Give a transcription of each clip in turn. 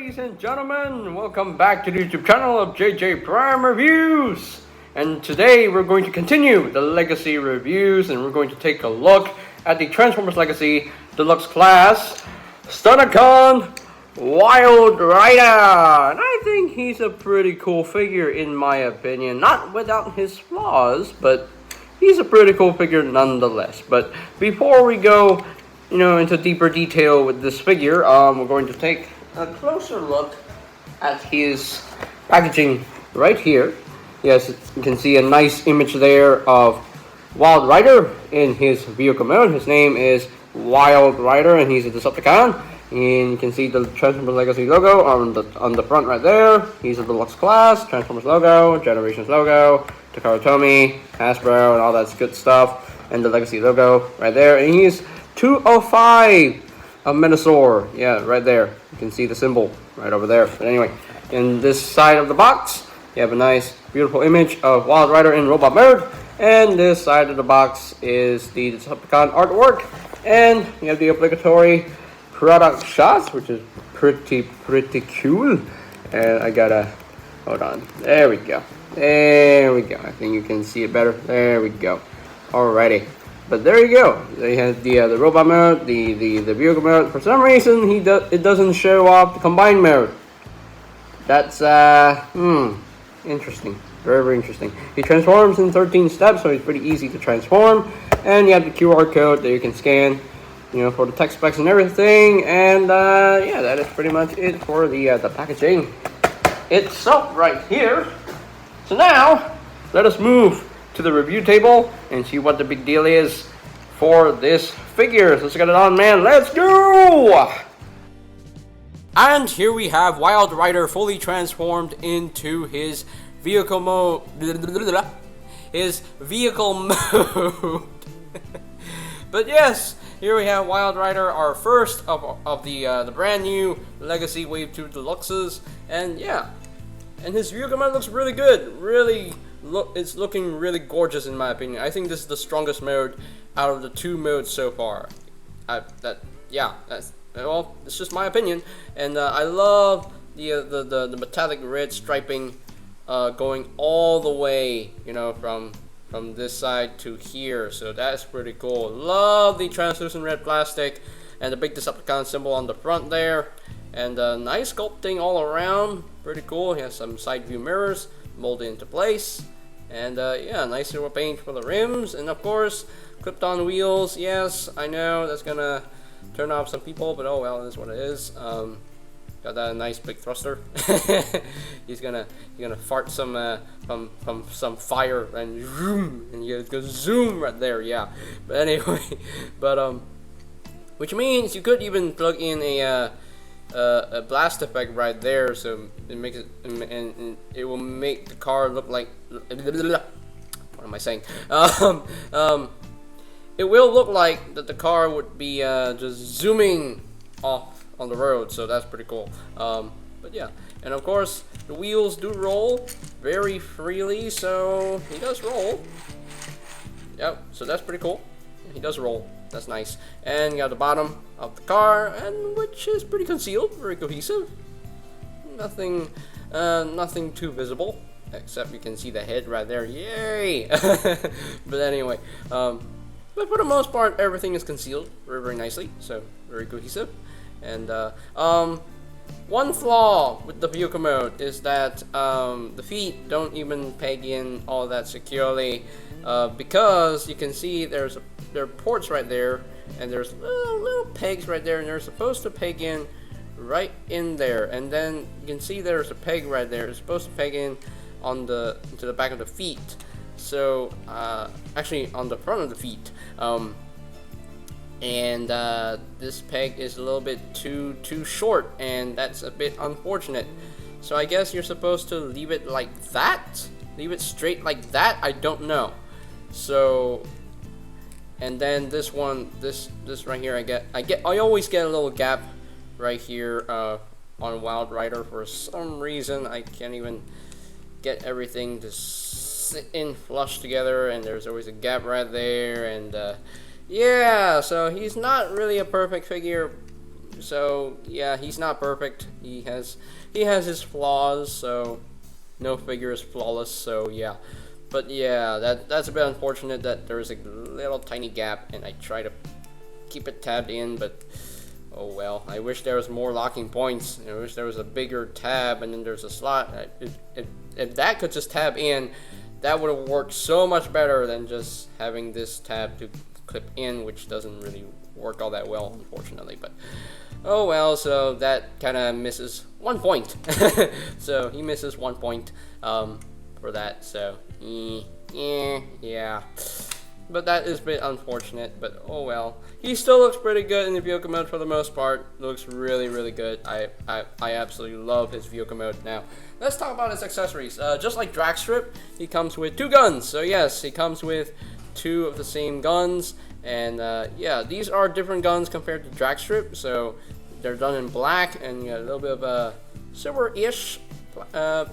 ladies and gentlemen, welcome back to the YouTube channel of JJ Prime Reviews. And today we're going to continue the Legacy reviews, and we're going to take a look at the Transformers Legacy Deluxe class, Stunticon Wildrider. And I think he's a pretty cool figure in my opinion. Not without his flaws, but he's a pretty cool figure nonetheless. But before we go into deeper detail with this figure, we're going to take a closer look at his packaging right here. Yes, you can see a nice image there of Wildrider in his vehicle mode. His name is Wildrider, and he's a Decepticon. And you can see the Transformers Legacy logo on the front right there. He's a Deluxe class, Transformers logo, Generations logo, Takara Tomy, Hasbro, and all that good stuff. And the Legacy logo right there. And he's 205 of Minosaur. Yeah, right there. You can see the symbol right over there. But anyway, in this side of the box, you have a nice, beautiful image of Wildrider in robot mode. And this side of the box is the Decepticon artwork. And you have the obligatory product shots, which is pretty cool. And I gotta, hold on. There we go. There we go. I think you can see it better. There we go. Alrighty. But there you go. They have the robot mode, the vehicle mode. For some reason, it doesn't show off the combined mode. That's interesting. Very interesting. He transforms in 13 steps, so it's pretty easy to transform. And you have the QR code that you can scan, for the text specs and everything. And yeah, that is pretty much it for the packaging itself right here. So now, let us move to the review table and see what the big deal is for this figure. So let's get it on, man. Let's go! And here we have Wildrider fully transformed into his vehicle mode. His vehicle mode. But yes, here we have Wildrider, our first of the brand new Legacy Wave 2 Deluxes. And yeah, and his vehicle mode looks really good. It's looking really gorgeous in my opinion. I think this is the strongest mode out of the two modes so far. Well, it's just my opinion. And I love the metallic red striping going all the way, from this side to here. So that's pretty cool. Love the translucent red plastic and the big Decepticon symbol on the front there. And nice sculpting all around. Pretty cool. He has some side view mirrors molded into place. And yeah, nice silver paint for the rims. And of course, clipped on wheels. Yes, I know that's gonna turn off some people, but oh well, that's what it is. Got that nice big thruster. he's gonna fart some from some fire and zoom, and you go zoom right there. Yeah, but anyway, which means you could even plug in a blast effect right there, so it makes it and it will make the car look like what am I saying? It will look like that the car would be just zooming off on the road, so that's pretty cool. But yeah, and of course the wheels do roll very freely, so he does roll. Yep, so that's pretty cool. He does roll. That's nice. And you got the bottom of the car, and which is pretty concealed, very cohesive. Nothing too visible, except you can see the head right there. Yay! But anyway, but for the most part, everything is concealed very nicely, so very cohesive. And one flaw with the vehicle mode is that the feet don't even peg in all that securely, because you can see there are ports right there, and there's little pegs right there, and they're supposed to peg in right in there. And then you can see there's a peg right there. It's supposed to peg in into the back of the feet. So actually on the front of the feet. And this peg is a little bit too short, and that's a bit unfortunate. So I guess you're supposed to leave it like that, leave it straight like that. I don't know. So, and then this one, this right here, I always get a little gap right here on Wildrider. For some reason, I can't even get everything to sit in flush together, and there's always a gap right there. And yeah, so he's not really a perfect figure So yeah, he's not perfect. He has his flaws. So no figure is flawless. So yeah, but yeah, that's a bit unfortunate that there is a little tiny gap, and I try to keep it tabbed in, but oh well. I wish there was more locking points. I wish there was a bigger tab, and then there's a slot. If that could just tab in, that would have worked so much better than just having this tab to clip in, which doesn't really work all that well, unfortunately. But oh well, so that kind of misses 1 point. So he misses 1 point for that. So yeah. But that is a bit unfortunate, but oh well. He still looks pretty good in the vehicle mode for the most part. Looks really, really good. I absolutely love his vehicle mode. Now, let's talk about his accessories. Just like Dragstrip, he comes with 2 guns. So yes, he comes with 2 of the same guns. And yeah, these are different guns compared to Dragstrip. So they're done in black, and you got a little bit of a silver-ish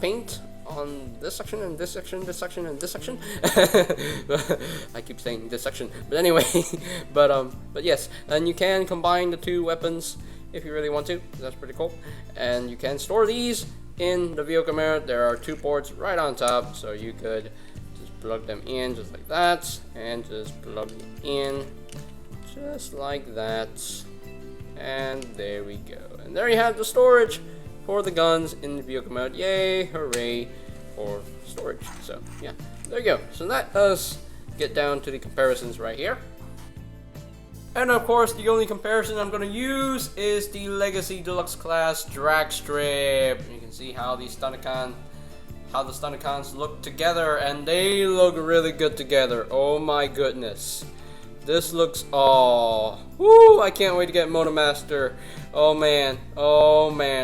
paint on this section and this section, this section and this section. I keep saying this section, but anyway. but yes, and you can combine the 2 weapons if you really want to. That's pretty cool. And you can store these in the vehicle mode. There are 2 ports right on top, so you could just plug them in just like that, and just plug them in just like that, and there we go. And there you have the storage for the guns in the vehicle mode. Yay, hooray for storage. So yeah, there you go. So that does get down to the comparisons right here. And of course, the only comparison I'm going to use is the Legacy Deluxe class Dragstrip. You can see how the Stunticons look together, and they look really good together. Oh my goodness. This looks, woo, I can't wait to get Motomaster. Oh man,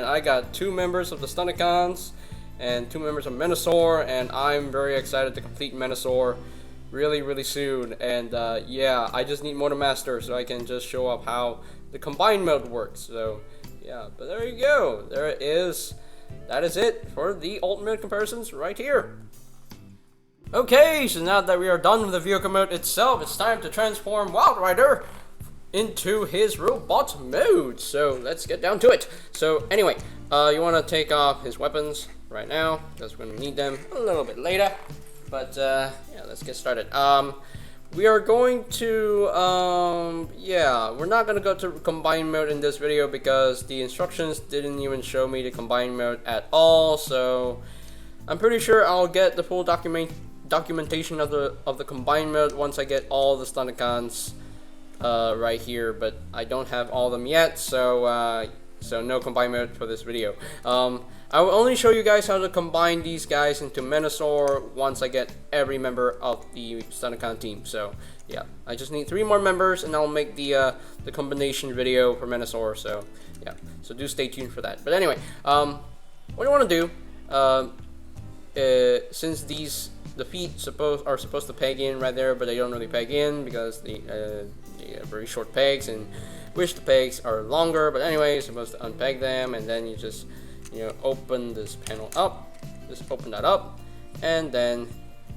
I got 2 members of the Stunticons and 2 members of Menasor, and I'm very excited to complete Menasor really, really soon. And yeah, I just need Motomaster so I can just show up how the combined mode works. So yeah, but there you go. There it is. That is it for the ultimate comparisons right here. Okay, so now that we are done with the vehicle mode itself, it's time to transform Wildrider into his robot mode. So let's get down to it. So anyway, you want to take off his weapons right now, because we're going to need them a little bit later. But yeah, let's get started. We are going to, yeah, we're not going to go to combine mode in this video because the instructions didn't even show me the combine mode at all. So I'm pretty sure I'll get the full documentation of the combine mode once I get all the Stunticons right here, but I don't have all of them yet, so so no combine mode for this video. I will only show you guys how to combine these guys into Menasor once I get every member of the Stunticon team. So yeah, I just need 3 more members, and I'll make the combination video for Menasor. So yeah, so do stay tuned for that. But anyway, what I want to do, since the feet are supposed to peg in right there, but they don't really peg in because they are very short pegs, and wish the pegs are longer. But anyway, you're supposed to unpeg them, and then you just open this panel up, just open that up, and then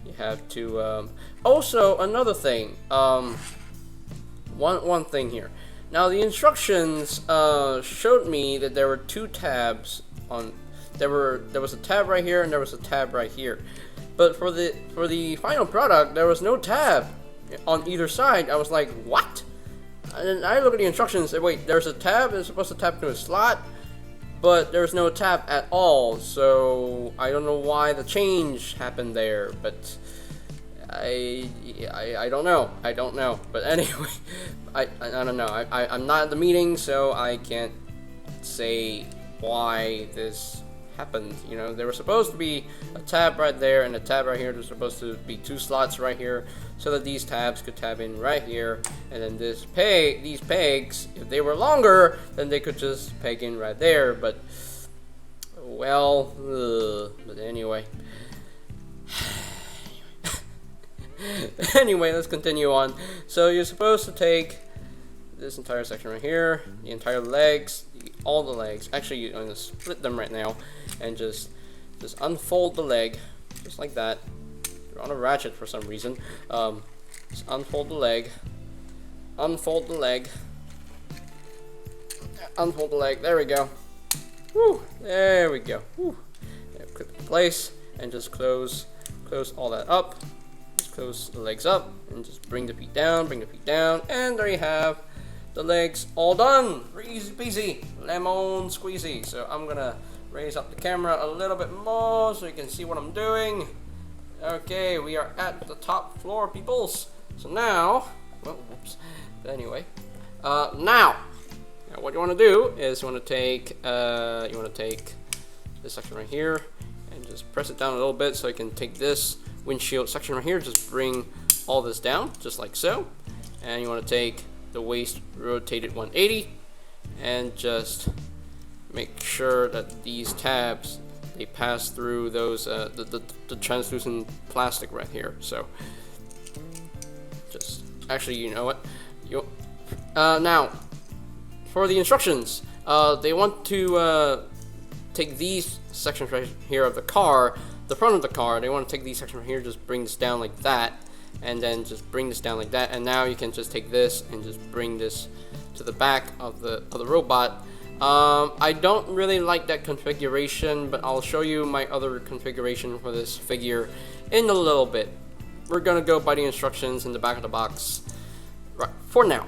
you have to also another thing, one thing here. Now the instructions showed me that there were 2 tabs on. There was a tab right here, and there was a tab right here. But for the final product, there was no tab on either side. I was like, what? And I look at the instructions and say, wait, there's a tab, it's supposed to tap into a slot, but there's no tab at all. So I don't know why the change happened there, but I don't know. I don't know. But anyway, I don't know. I'm not at the meeting, so I can't say why this happened. There was supposed to be a tab right there and a tab right here. There's supposed to be 2 slots right here so that these tabs could tab in right here, and then these pegs, if they were longer, then they could just peg in right there. But well, but anyway. Anyway, let's continue on. So you're supposed to take this entire section right here, the entire legs, all the legs. Actually, you're going to split them right now, and just unfold the leg, just like that. They're on a ratchet for some reason. Just unfold the leg, unfold the leg. There we go. Woo, there we go. Woo. Clip it in place and just close all that up. Just close the legs up and just bring the feet down, and there you have the legs all done. Easy peasy, lemon squeezy. So I'm gonna raise up the camera a little bit more so you can see what I'm doing. Okay, we are at the top floor, peoples. So now, well, whoops. But anyway, now what you want to do is you want to take this section right here and just press it down a little bit so you can take this windshield section right here. Just bring all this down, just like so. And you want to take the waist rotated 180 and just make sure that these tabs, they pass through those the translucent plastic right here. So just actually, you know what, now for the instructions, they want to take these sections right here of the car, the front of the car. They want to take these sections right here, just bring this down like that, and then just bring this down like that. And now you can just take this and just bring this to the back of the robot. I don't really like that configuration, but I'll show you my other configuration for this figure in a little bit. We're gonna go by the instructions in the back of the box, right? For now.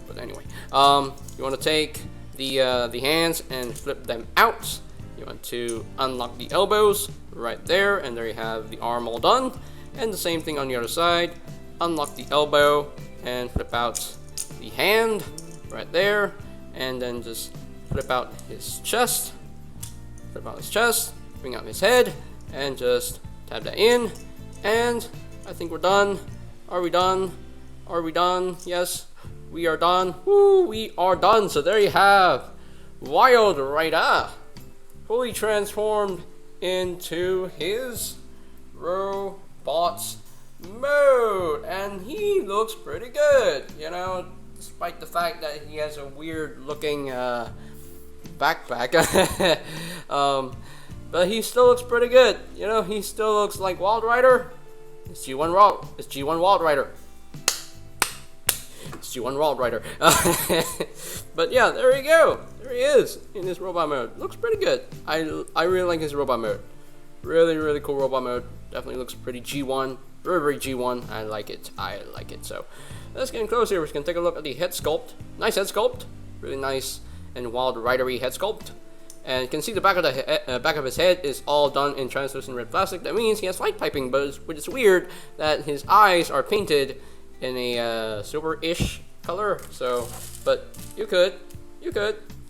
But anyway, you want to take the hands and flip them out. You want to unlock the elbows right there, and there you have the arm all done. And the same thing on the other side. Unlock the elbow and flip out the hand right there, and then just flip out his chest. Bring out his head, and just tab that in. And I think we're done. Are we done? Yes, we are done. Woo, we are done. So there you have Wildrider, fully transformed into his robot mode, and he looks pretty good, you know, despite the fact that he has a weird looking backpack. But he still looks pretty good, you know. He still looks like Wildrider. It's G1 Wildrider. It's G1 Wildrider. But yeah, there you go. There he is in his robot mode. Looks pretty good. I really like his robot mode. Really cool robot mode. Definitely looks pretty G1. Very G1. I like it. So let's get in close here. We can take a look at the head sculpt. Nice head sculpt. Really nice and Wildrider-y head sculpt. And you can see the back of his head is all done in translucent red plastic. That means he has light piping, but it's weird that his eyes are painted in a silver-ish color. So, but you could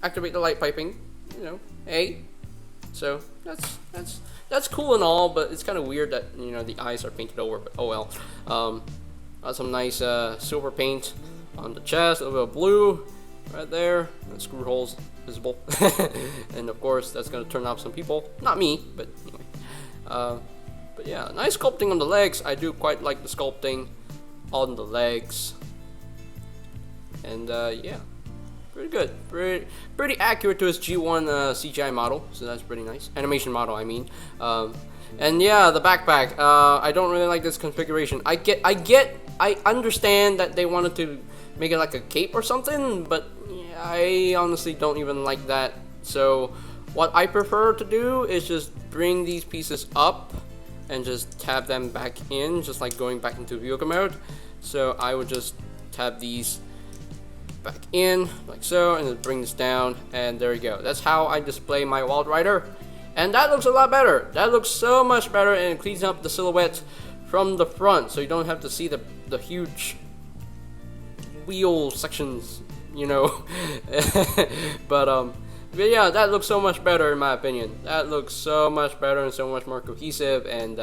activate the light piping, you know. Hey, so that's cool and all, but it's kind of weird that, you know, the eyes are painted over. But oh well. Got some nice silver paint on the chest, a little bit of blue right there, and screw holes visible. And of course that's gonna turn off some people, not me, but anyway. But yeah, nice sculpting on the legs. I do quite like the sculpting on the legs, and yeah, pretty good, pretty accurate to his G1 CGI model, so that's pretty nice. Animation model, I mean. And yeah, the backpack, I don't really like this configuration. I understand that they wanted to make it like a cape or something, but yeah, I honestly don't even like that. So what I prefer to do is just bring these pieces up and just tab them back in, just like going back into vehicle mode. So I would just tab these back in like so, and then bring this down, and there you go. That's how I display my Wildrider, and that looks a lot better. That looks so much better, and it cleans up the silhouette from the front, so you don't have to see the huge wheel sections, you know. But yeah, that looks so much better in my opinion. That looks so much better and so much more cohesive, and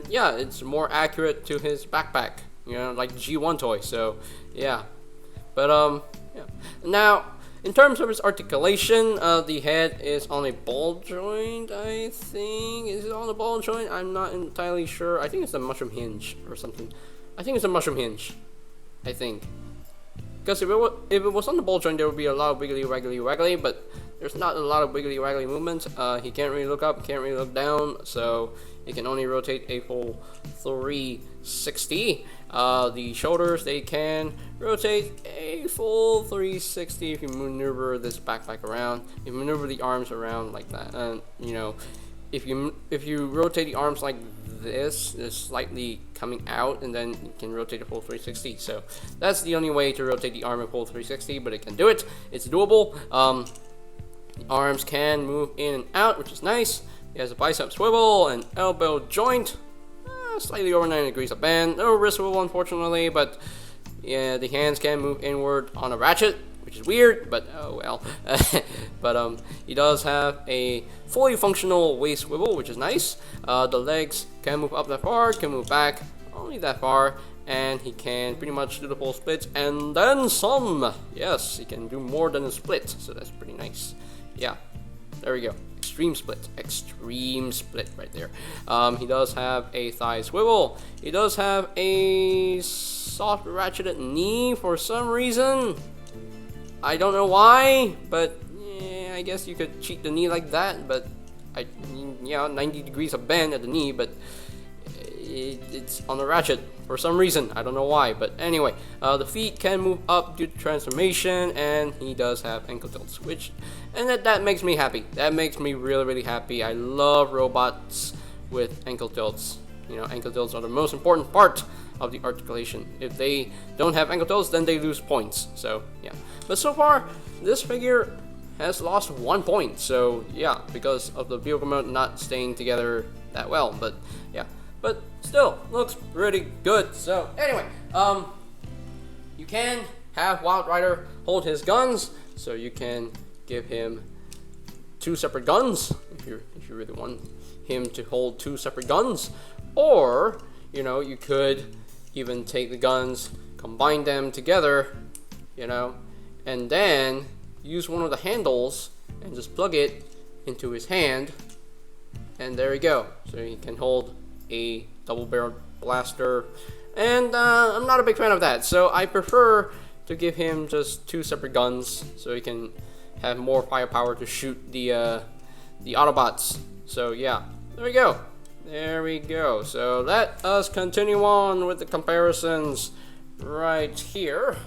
yeah, it's more accurate to his backpack, you know, like the G1 toy. So yeah, but yeah. Now, in terms of its articulation, the head is on a ball joint, I think. Is it on a ball joint? I'm not entirely sure. I think it's a mushroom hinge or something. I think it's a mushroom hinge, I think. Because if it was on the ball joint, there would be a lot of wiggly, but there's not a lot of wiggly waggly movement. He can't really look up, can't really look down, so he can only rotate a full 360. The shoulders, they can rotate a full 360 if you maneuver this backpack around. If you maneuver the arms around like that, and you know, if you rotate the arms like this, is slightly coming out, and then you can rotate a full 360. So that's the only way to rotate the arm a full 360, but it can do it. It's doable. The arms can move in and out, which is nice. He has a bicep swivel and elbow joint, slightly over 90 degrees of bend. No wrist swivel, unfortunately, but yeah, the hands can move inward on a ratchet, which is weird, but oh well. But he does have a fully functional waist swivel, which is nice. The legs can move up that far, can move back only that far, and he can pretty much do the full split and then some. Yes, he can do more than a split, so that's pretty nice. Yeah, there we go. Extreme split right there. He does have a thigh swivel. He does have a soft ratcheted knee for some reason. I don't know why, but yeah, I guess you could cheat the knee like that. But yeah, 90 degrees of bend at the knee, but it's on the ratchet for some reason. I don't know why, but anyway, the feet can move up due to transformation, and he does have ankle tilts, and that makes me happy. That makes me really, really happy. I love robots with ankle tilts. You know, ankle tilts are the most important part of the articulation. If they don't have ankle tilts, then they lose points. So yeah, but so far this figure has lost 1 point. So yeah, because of the vehicle mode not staying together that well. But yeah, but still looks pretty good. So anyway, you can have Wildrider hold his guns, so you can give him 2 separate guns if you really want him to hold 2 separate guns, or you know, you could even take the guns, combine them together, you know, and then use one of the handles and just plug it into his hand, and there you go. So he can hold a double-barreled blaster, and I'm not a big fan of that, so I prefer to give him just 2 separate guns so he can have more firepower to shoot the Autobots. So yeah, there we go. There we go. So let us continue on with the comparisons right here.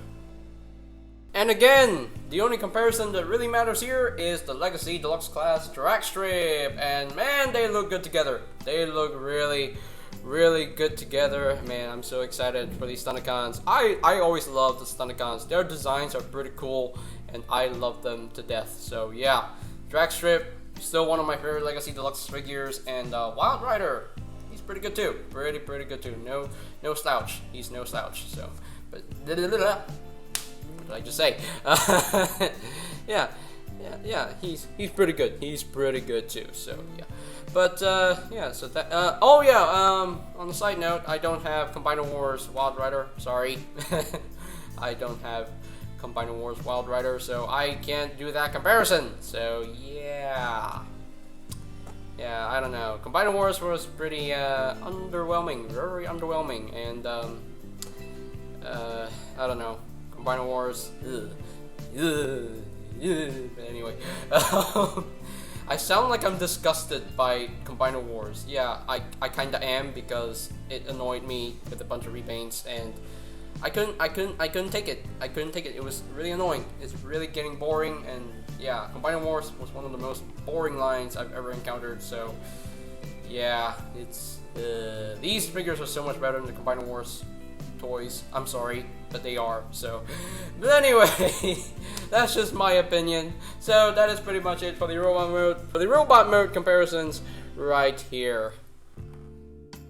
And again, the only comparison that really matters here is the Legacy Deluxe Class drag strip. And man, they look good together. They look really, really good together. Man, I'm so excited for these Stunticons. I always love the Stunticons. Their designs are pretty cool, and I love them to death. So yeah, drag strip, still one of my favorite Legacy Deluxe figures, and Wildrider, he's pretty good too. Pretty good too. No slouch. He's no slouch. So, but what did I just say? Yeah. He's pretty good. He's pretty good too. So yeah. But yeah. So that. Oh yeah. On the side note, I don't have Combiner Wars Wildrider. Sorry, I don't have Combiner Wars Wildrider, so I can't do that comparison. So yeah, I don't know. Combiner Wars was pretty underwhelming, very underwhelming, and I don't know. Combiner Wars, but anyway, I sound like I'm disgusted by Combiner Wars. Yeah, I kinda am, because it annoyed me with a bunch of repaints, and I couldn't take it. It was really annoying. It's really getting boring, and yeah, Combiner Wars was one of the most boring lines I've ever encountered. So yeah, it's these figures are so much better than the Combiner Wars toys. I'm sorry, but they are. So, but anyway, that's just my opinion. So that is pretty much it for the robot mode comparisons right here.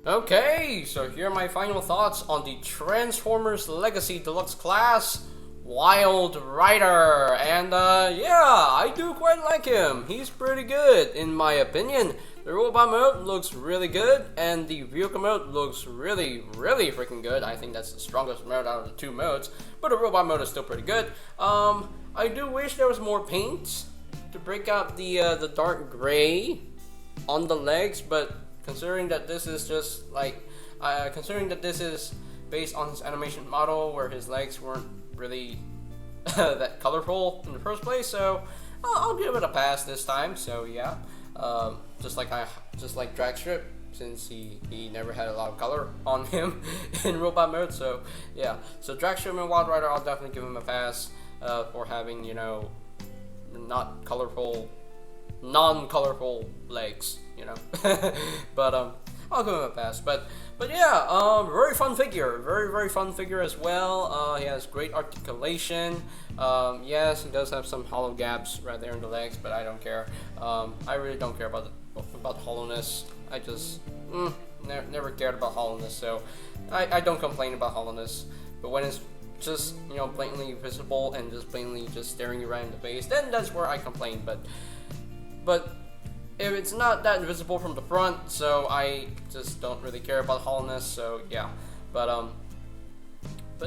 Okay, so here are my final thoughts on the Transformers Legacy Deluxe Class Wildrider. And yeah, I do quite like him. He's pretty good in my opinion. The robot mode looks really good, and the vehicle mode looks really, really freaking good. I think that's the strongest mode out of the 2 modes, but the robot mode is still pretty good. I do wish there was more paint to break out the dark gray on the legs, but considering that this is just like, considering that this is based on his animation model where his legs weren't really that colorful in the first place, so I'll give it a pass this time. So yeah, just like Dragstrip, since he never had a lot of color on him in robot mode. So yeah, so Dragstrip and Wildrider, I'll definitely give him a pass for having, you know, not colorful, non-colorful legs, you know. But I'll give him a pass. But yeah, very fun figure, very fun figure as well. He has great articulation. Yes, he does have some hollow gaps right there in the legs, but I don't care. I really don't care about hollowness. I just never cared about hollowness, so I don't complain about hollowness. But when it's just, you know, blatantly visible and just blatantly just staring you right in the face, then that's where I complain. But if it's not that visible from the front, so I just don't really care about hollowness. So yeah, but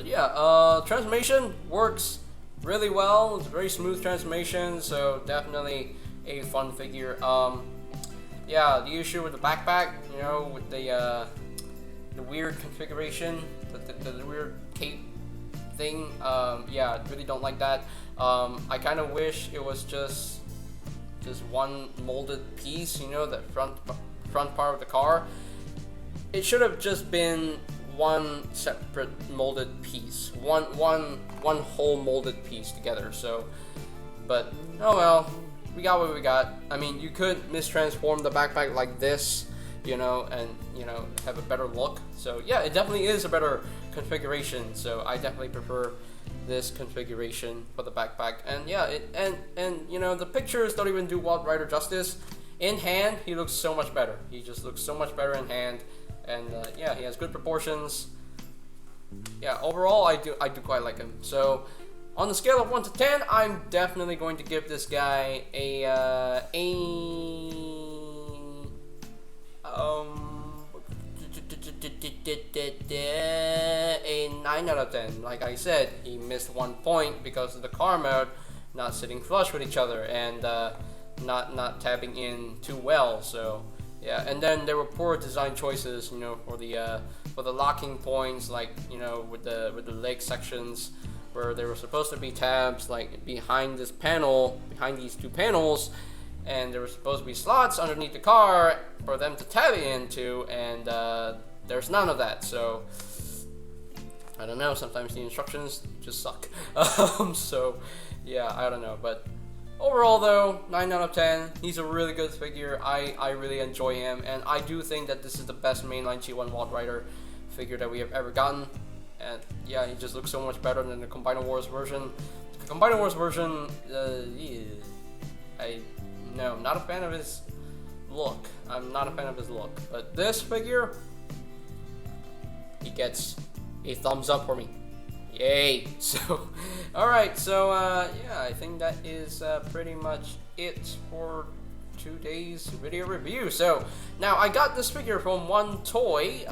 yeah, transformation works really well. It's a very smooth transformation, so definitely a fun figure. Yeah, the issue with the backpack, you know, with the weird configuration, the weird cape thing, yeah, I really don't like that. I kind of wish it was just one molded piece, you know, the front part of the car. It should have just been one separate molded piece, one whole molded piece together. So, but oh well, we got what we got. I mean, you could mistransform the backpack like this, you know, and, you know, have a better look. So yeah, it definitely is a better configuration. So I definitely prefer this configuration for the backpack. And yeah, and you know, the pictures don't even do Wildrider justice. In hand, he looks so much better. He just looks so much better in hand. And yeah, he has good proportions. Yeah, overall, I do quite like him. So on the scale of 1 to 10, I'm definitely going to give this guy a 9 out of 10. Like I said, he missed 1 point because of the car mode not sitting flush with each other and not tabbing in too well. So yeah, and then there were poor design choices, you know, for the locking points, like, you know, with the leg sections, where there were supposed to be tabs like behind this panel, behind these 2 panels, and there were supposed to be slots underneath the car for them to tab into, and there's none of that. So I don't know, sometimes the instructions just suck. So yeah, I don't know, but overall though, 9 out of 10. He's a really good figure. I really enjoy him, and I do think that this is the best mainline G1 Wildrider figure that we have ever gotten. And yeah, he just looks so much better than the Combiner Wars version. The Combiner Wars version, no, I'm not a fan of his look. I'm not a fan of his look. But this figure, he gets a thumbs up for me. Yay! So, alright, so yeah, I think that is pretty much it for today's video review. So, now I got this figure from One Toy,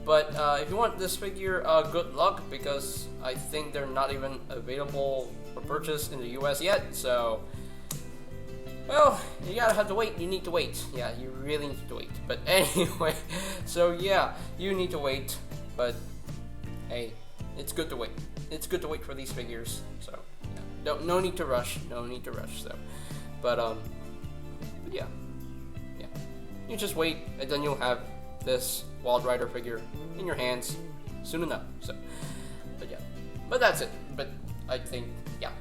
but if you want this figure, good luck, because I think they're not even available for purchase in the US yet. So, well, you gotta have to wait. You need to wait. Yeah, you really need to wait. But anyway, so yeah, you need to wait. But hey, it's good to wait. It's good to wait for these figures. So yeah, no need to rush. No need to rush. So, but yeah, you just wait, and then you'll have this Wildrider figure in your hands soon enough. So, but yeah, but that's it. But I think yeah.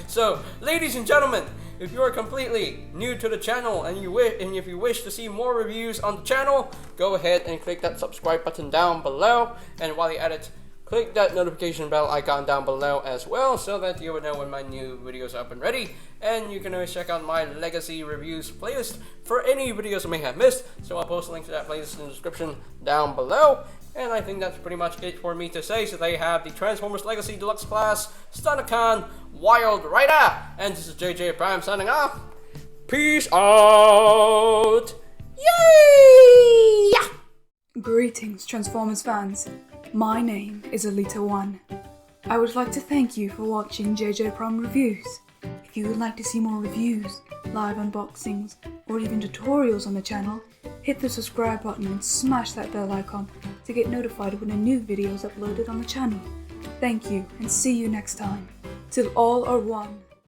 So, ladies and gentlemen, if you are completely new to the channel and if you wish to see more reviews on the channel, go ahead and click that subscribe button down below. And while you're at it, click that notification bell icon down below as well, so that you will know when my new videos are up and ready. And you can always check out my Legacy Reviews playlist for any videos I may have missed. So I'll post a link to that playlist in the description down below. And I think that's pretty much it for me to say. So they have the Transformers Legacy Deluxe Class Stunticon Wildrider. And this is JJ Prime signing off. Peace out! Yay! Greetings, Transformers fans. My name is Alita1. I would like to thank you for watching JJ Prime Reviews. If you would like to see more reviews, live unboxings, or even tutorials on the channel, hit the subscribe button and smash that bell icon to get notified when a new video is uploaded on the channel. Thank you, and see you next time. till all are one.